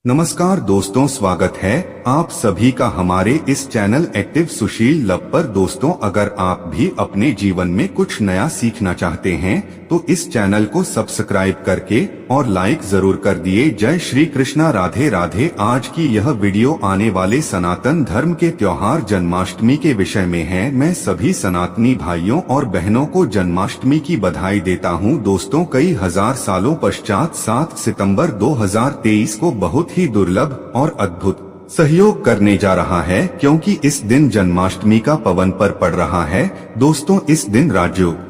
नमस्कार दोस्तों, स्वागत है आप सभी का हमारे इस चैनल एक्टिव सुशील लव पर। दोस्तों, अगर आप भी अपने जीवन में कुछ नया सीखना चाहते हैं तो इस चैनल को सब्सक्राइब करके और लाइक जरूर कर दिए। जय श्री कृष्णा, राधे राधे। आज की यह वीडियो आने वाले सनातन धर्म के त्योहार जन्माष्टमी के विषय में है। मैं सभी सनातनी भाइयों और बहनों को जन्माष्टमी की बधाई देता हूं। दोस्तों, कई हजार सालों पश्चात 7 सितंबर 2023 को बहुत ही दुर्लभ और अद्भुत सहयोग करने जा रहा है, क्योंकि इस दिन जन्माष्टमी का पवन पर पड़ रहा है। दोस्तों, इस दिन राजयोग,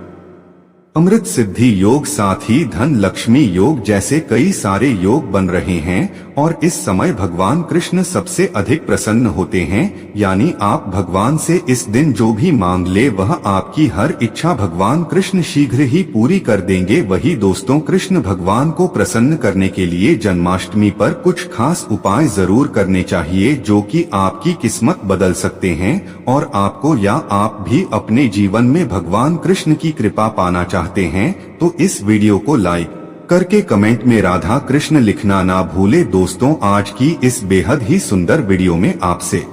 अमृत सिद्धि योग, साथ ही धन लक्ष्मी योग जैसे कई सारे योग बन रहे हैं और इस समय भगवान कृष्ण सबसे अधिक प्रसन्न होते हैं। यानी आप भगवान से इस दिन जो भी मांग ले वह आपकी हर इच्छा भगवान कृष्ण शीघ्र ही पूरी कर देंगे। वही दोस्तों, कृष्ण भगवान को प्रसन्न करने के लिए जन्माष्टमी पर कुछ खास उपाय जरूर करने चाहिए जो कि आपकी किस्मत बदल सकते हैं और आपको या आप भी अपने जीवन में भगवान कृष्ण की कृपा पाना चाहते हैं तो इस वीडियो को लाइक करके कमेंट में राधा कृष्ण लिखना ना भूले। दोस्तों, आज की इस बेहद ही सुंदर वीडियो में आपसे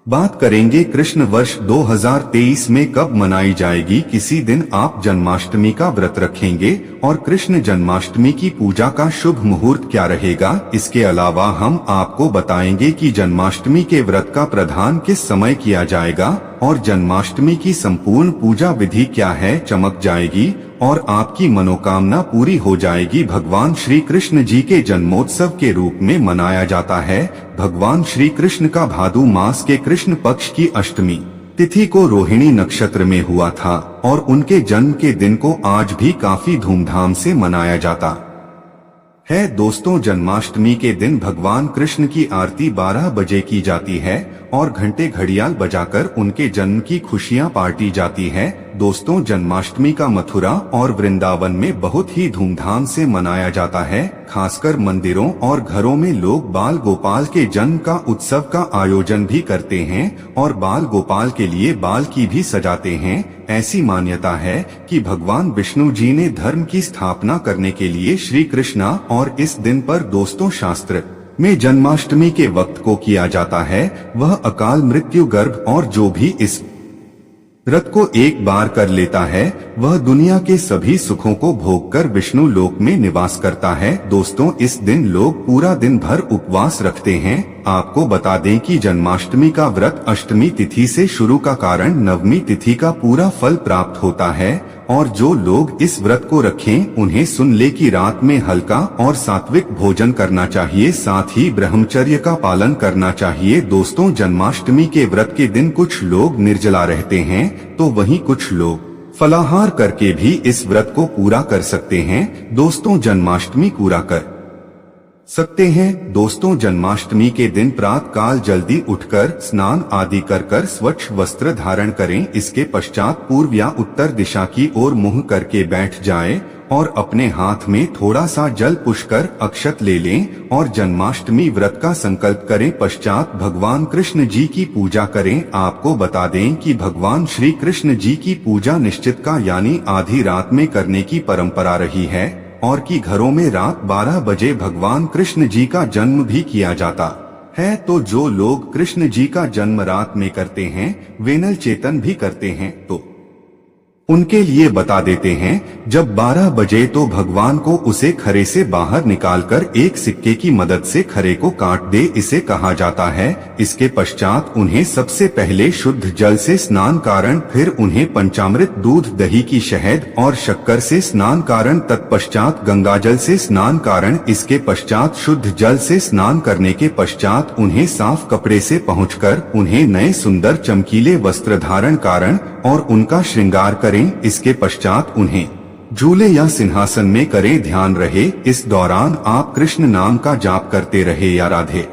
बात करेंगे कृष्ण वर्ष 2023 में कब मनाई जाएगी। किसी दिन आप जन्माष्टमी का व्रत रखेंगे और कृष्ण जन्माष्टमी की पूजा का शुभ मुहूर्त क्या रहेगा। इसके अलावा हम आपको बताएंगे कि जन्माष्टमी के व्रत का प्रदान किस समय किया जाएगा और जन्माष्टमी की संपूर्ण पूजा विधि क्या है, चमक जाएगी और आपकी मनोकामना पूरी हो जाएगी। भगवान श्री कृष्ण जी के जन्मोत्सव के रूप में मनाया जाता है। भगवान श्री कृष्ण का भादु मास के कृष्ण पक्ष की अष्टमी तिथि को रोहिणी नक्षत्र में हुआ था और उनके जन्म के दिन को आज भी काफी धूमधाम से मनाया जाता है। दोस्तों, जन्माष्टमी के दिन भगवान कृष्ण की आरती 12 बजे की जाती है और घंटे घड़ियाल बजाकर उनके जन्म की खुशियां बांटी जाती है। दोस्तों, जन्माष्टमी का मथुरा और वृंदावन में बहुत ही धूमधाम से मनाया जाता है। खासकर मंदिरों और घरों में लोग बाल गोपाल के जन्म का उत्सव का आयोजन भी करते हैं और बाल गोपाल के लिए बाल की भी सजाते हैं। ऐसी मान्यता है कि भगवान विष्णु जी ने धर्म की स्थापना करने के लिए श्री कृष्णा और इस दिन पर दोस्तों शास्त्र में जन्माष्टमी के वक्त को किया जाता है वह अकाल मृत्यु गर्भ और जो भी इस व्रत को एक बार कर लेता है वह दुनिया के सभी सुखों को भोगकर विष्णु लोक में निवास करता है। दोस्तों, इस दिन लोग पूरा दिन भर उपवास रखते हैं। आपको बता दें कि जन्माष्टमी का व्रत अष्टमी तिथि से शुरू का कारण नवमी तिथि का पूरा फल प्राप्त होता है और जो लोग इस व्रत को रखें उन्हें सुन ले कि रात में हल्का और सात्विक भोजन करना चाहिए, साथ ही ब्रह्मचर्य का पालन करना चाहिए। दोस्तों, जन्माष्टमी के व्रत के दिन कुछ लोग निर्जला रहते हैं तो वहीं कुछ लोग फलाहार करके भी इस व्रत को पूरा कर सकते हैं। दोस्तों, जन्माष्टमी पूरा कर सकते हैं। दोस्तों, जन्माष्टमी के दिन प्रातः काल जल्दी उठकर स्नान आदि कर स्वच्छ वस्त्र धारण करें। इसके पश्चात पूर्व या उत्तर दिशा की ओर मुंह करके बैठ जाएं और अपने हाथ में थोड़ा सा जल पुष्कर अक्षत ले लें और जन्माष्टमी व्रत का संकल्प करें। पश्चात भगवान कृष्ण जी की पूजा करें। आपको बता दें कि भगवान श्री कृष्ण जी की पूजा निश्चित का यानी आधी रात में करने की परंपरा रही है और कि घरों में रात 12 बजे भगवान कृष्ण जी का जन्म भी किया जाता है। तो जो लोग कृष्ण जी का जन्म रात में करते हैं वे नल चेतन भी करते हैं तो उनके लिए बता देते हैं। जब 12 बजे तो भगवान को उसे खरे से बाहर निकालकर एक सिक्के की मदद से खरे को काट दे, इसे कहा जाता है। इसके पश्चात उन्हें सबसे पहले शुद्ध जल से स्नान कारण, फिर उन्हें पंचामृत दूध दही की शहद और शक्कर से स्नान कारण, तत्पश्चात गंगा जल से स्नान कारण। इसके पश्चात शुद्ध जल से स्नान करने के पश्चात उन्हें साफ कपड़े से पहुँचकर उन्हें नए सुंदर चमकीले वस्त्र धारण कारण और उनका श्रृंगार करें। इसके पश्चात उन्हें झूले या सिंहासन में करें। ध्यान रहे इस दौरान आप कृष्ण नाम का जाप करते रहे या राधे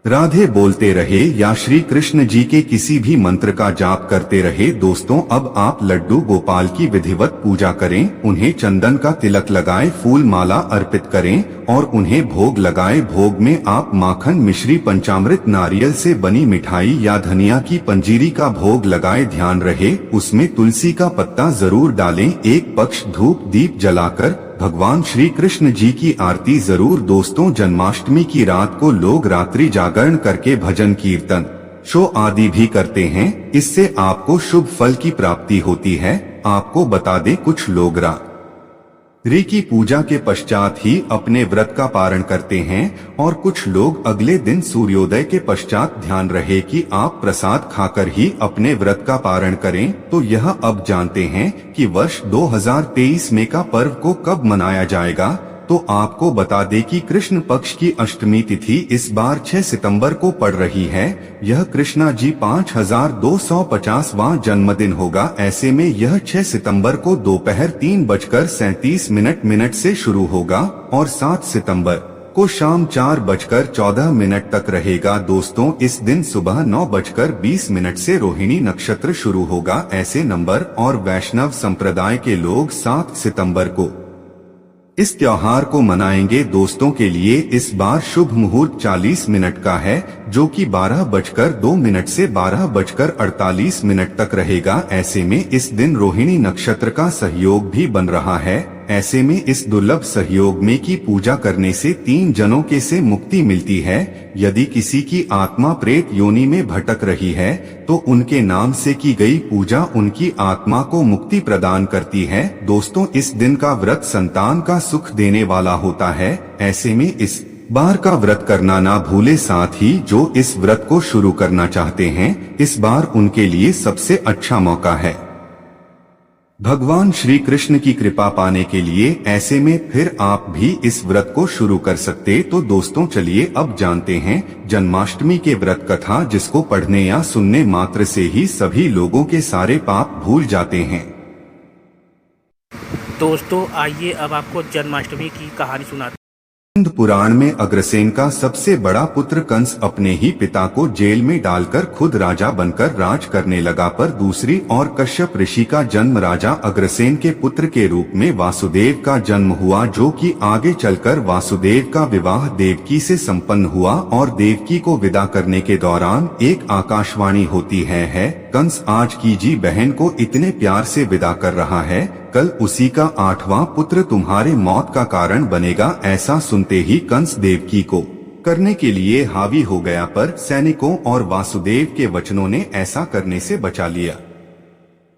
राधे बोलते रहे या श्री कृष्ण जी के किसी भी मंत्र का जाप करते रहे। दोस्तों, अब आप लड्डू गोपाल की विधिवत पूजा करें, उन्हें चंदन का तिलक लगाएं, फूल माला अर्पित करें और उन्हें भोग लगाएं। भोग में आप माखन मिश्री पंचामृत नारियल से बनी मिठाई या धनिया की पंजीरी का भोग लगाएं। ध्यान रहे उसमें तुलसी का पत्ता जरूर डालें। एक पक्ष धूप दीप जलाकर भगवान श्री कृष्ण जी की आरती जरूर। दोस्तों, जन्माष्टमी की रात को लोग रात्रि जागरण करके भजन कीर्तन शो आदि भी करते हैं। इससे आपको शुभ फल की प्राप्ति होती है। आपको बता दें, कुछ लोग रात्रि की पूजा के पश्चात ही अपने व्रत का पारण करते हैं और कुछ लोग अगले दिन सूर्योदय के पश्चात। ध्यान रहे कि आप प्रसाद खाकर ही अपने व्रत का पारण करें। तो यह अब जानते हैं कि वर्ष 2023 में का पर्व को कब मनाया जाएगा। तो आपको बता दें कि कृष्ण पक्ष की अष्टमी तिथि इस बार 6 सितंबर को पड़ रही है। यह कृष्णा जी 5250वां जन्मदिन होगा। ऐसे में यह 6 सितंबर को दोपहर 3:37 से शुरू होगा और 7 सितंबर को शाम 4:14 तक रहेगा। दोस्तों, इस दिन सुबह 9:20 से रोहिणी नक्षत्र शुरू होगा। ऐसे नंबर और वैष्णव संप्रदाय के लोग 7 सितंबर को इस त्योहार को मनाएंगे। दोस्तों के लिए इस बार शुभ मुहूर्त 40 मिनट का है, जो कि 12:02 से 12:48 तक रहेगा। ऐसे में इस दिन रोहिणी नक्षत्र का सहयोग भी बन रहा है। ऐसे में इस दुर्लभ सहयोग में की पूजा करने से 3 जनों के से मुक्ति मिलती है। यदि किसी की आत्मा प्रेत योनि में भटक रही है तो उनके नाम से की गई पूजा उनकी आत्मा को मुक्ति प्रदान करती है। दोस्तों, इस दिन का व्रत संतान का सुख देने वाला होता है। ऐसे में इस बार का व्रत करना ना भूले। साथ ही जो इस व्रत को शुरू करना चाहते हैं, इस बार उनके लिए सबसे अच्छा मौका है भगवान श्री कृष्ण की कृपा पाने के लिए। ऐसे में फिर आप भी इस व्रत को शुरू कर सकते। तो दोस्तों, चलिए अब जानते हैं जन्माष्टमी के व्रत कथा, जिसको पढ़ने या सुनने मात्र से ही सभी लोगों के सारे पाप भूल जाते हैं। दोस्तों, आइए अब आपको जन्माष्टमी की कहानी सुनाते। स्कंद पुराण में अग्रसेन का सबसे बड़ा पुत्र कंस अपने ही पिता को जेल में डालकर खुद राजा बनकर राज करने लगा। पर दूसरी ओर कश्यप ऋषि का जन्म राजा अग्रसेन के पुत्र के रूप में वासुदेव का जन्म हुआ, जो कि आगे चलकर वासुदेव का विवाह देवकी से संपन्न हुआ। और देवकी को विदा करने के दौरान एक आकाशवाणी होती है कंस आज की जी बहन को इतने प्यार से विदा कर रहा है, कल उसी का 8वां पुत्र तुम्हारे मौत का कारण बनेगा। ऐसा सुनते ही कंस देवकी को करने के लिए हावी हो गया, पर सैनिकों और वासुदेव के वचनों ने ऐसा करने से बचा लिया।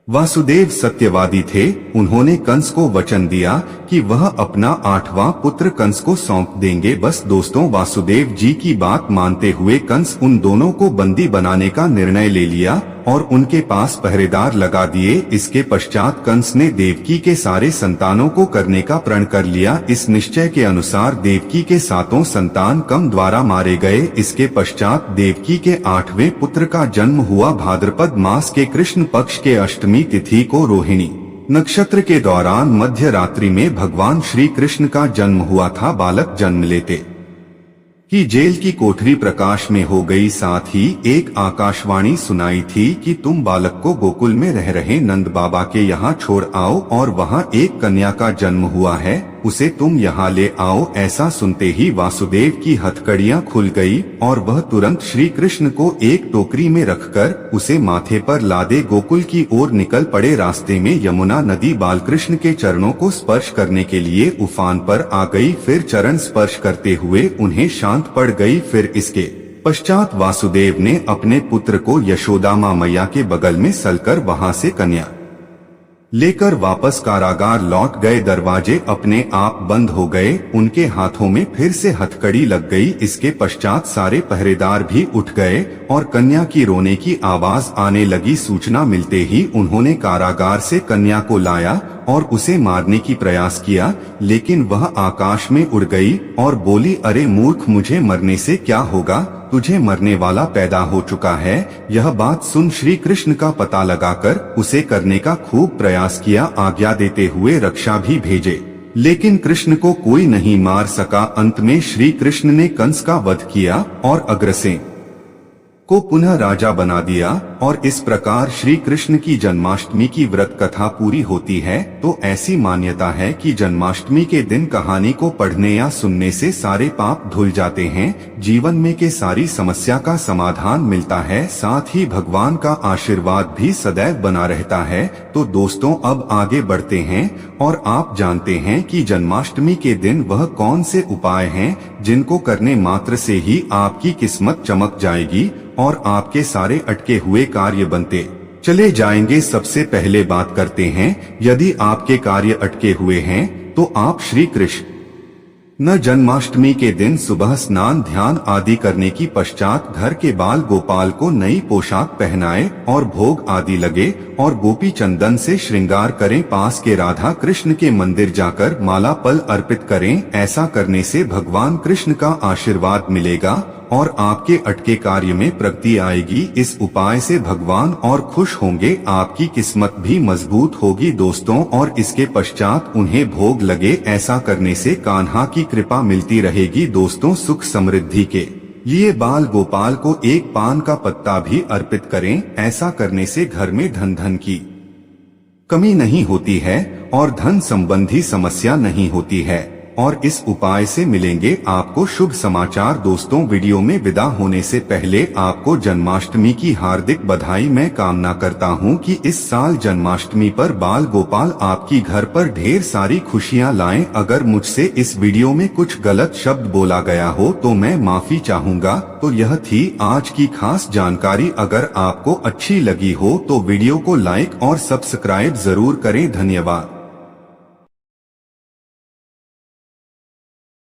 वासुदेव सत्यवादी थे। उन्होंने कंस को वचन दिया कि वह अपना 8वां पुत्र कंस को सौंप देंगे। बस दोस्तों, वासुदेव जी की बात मानते हुए कंस उन दोनों को बंदी बनाने का निर्णय ले लिया और उनके पास पहरेदार लगा दिए। इसके पश्चात कंस ने देवकी के सारे संतानों को करने का प्रण कर लिया। इस निश्चय के अनुसार देवकी के 7 संतान कंस द्वारा मारे गए। इसके पश्चात देवकी के 8वें पुत्र का जन्म हुआ। भाद्रपद मास के कृष्ण पक्ष के अष्टमी तिथि को रोहिणी नक्षत्र के दौरान मध्य रात्रि में भगवान श्री कृष्ण का जन्म हुआ था। बालक जन्म लेते कि जेल की कोठरी प्रकाश में हो गई। साथ ही एक आकाशवाणी सुनाई थी कि तुम बालक को गोकुल में रह रहे नंद बाबा के यहाँ छोड़ आओ और वहाँ एक कन्या का जन्म हुआ है, उसे तुम यहाँ ले आओ। ऐसा सुनते ही वासुदेव की हथकड़ियाँ खुल गई और वह तुरंत श्री कृष्ण को एक टोकरी में रखकर उसे माथे पर लादे गोकुल की ओर निकल पड़े। रास्ते में यमुना नदी बालकृष्ण के चरणों को स्पर्श करने के लिए उफान पर आ गई। फिर चरण स्पर्श करते हुए उन्हें शांत पड़ गई। फिर इसके पश्चात वासुदेव ने अपने पुत्र को यशोदा माँ मैया के बगल में सलकर वहां से कन्या लेकर वापस कारागार लौट गए। दरवाजे अपने आप बंद हो गए। उनके हाथों में फिर से हथकड़ी लग गई। इसके पश्चात सारे पहरेदार भी उठ गए और कन्या की रोने की आवाज आने लगी। सूचना मिलते ही उन्होंने कारागार से कन्या को लाया और उसे मारने की प्रयास किया, लेकिन वह आकाश में उड़ गई और बोली, अरे मूर्ख, मुझे मरने से क्या होगा, तुझे मरने वाला पैदा हो चुका है। यह बात सुन श्री कृष्ण का पता लगाकर उसे करने का खूब प्रयास किया। आज्ञा देते हुए रक्षा भी भेजे, लेकिन कृष्ण को कोई नहीं मार सका। अंत में श्री कृष्ण ने कंस का वध किया और अग्रसेन को पुनः राजा बना दिया। और इस प्रकार श्री कृष्ण की जन्माष्टमी की व्रत कथा पूरी होती है। तो ऐसी मान्यता है कि जन्माष्टमी के दिन कहानी को पढ़ने या सुनने से सारे पाप धुल जाते हैं, जीवन में के सारी समस्या का समाधान मिलता है, साथ ही भगवान का आशीर्वाद भी सदैव बना रहता है। तो दोस्तों अब आगे बढ़ते हैं और आप जानते हैं कि जन्माष्टमी के दिन वह कौन से उपाय हैं जिनको करने मात्र से ही आपकी किस्मत चमक जाएगी और आपके सारे अटके हुए कार्य बनते चले जाएंगे। सबसे पहले बात करते हैं, यदि आपके कार्य अटके हुए हैं तो आप श्री कृष्ण न जन्माष्टमी के दिन सुबह स्नान ध्यान आदि करने की पश्चात घर के बाल गोपाल को नई पोशाक पहनाए और भोग आदि लगे और गोपी चंदन से श्रृंगार करें। पास के राधा कृष्ण के मंदिर जाकर माला फल अर्पित करें। ऐसा करने से भगवान कृष्ण का आशीर्वाद मिलेगा और आपके अटके कार्य में प्रगति आएगी। इस उपाय से भगवान और खुश होंगे, आपकी किस्मत भी मजबूत होगी दोस्तों। और इसके पश्चात उन्हें भोग लगे। ऐसा करने से कान्हा की कृपा मिलती रहेगी दोस्तों। सुख समृद्धि के लिए बाल गोपाल को एक पान का पत्ता भी अर्पित करें। ऐसा करने से घर में धन की कमी नहीं होती है और धन संबंधी समस्या नहीं होती है और इस उपाय से मिलेंगे आपको शुभ समाचार। दोस्तों वीडियो में विदा होने से पहले आपको जन्माष्टमी की हार्दिक बधाई। मैं कामना करता हूं कि इस साल जन्माष्टमी पर बाल गोपाल आपकी घर पर ढेर सारी खुशियां लाएं। अगर मुझसे इस वीडियो में कुछ गलत शब्द बोला गया हो तो मैं माफी चाहूंगा। तो यह थी आज की खास जानकारी। अगर आपको अच्छी लगी हो तो वीडियो को लाइक और सब्सक्राइब जरूर करें। धन्यवाद।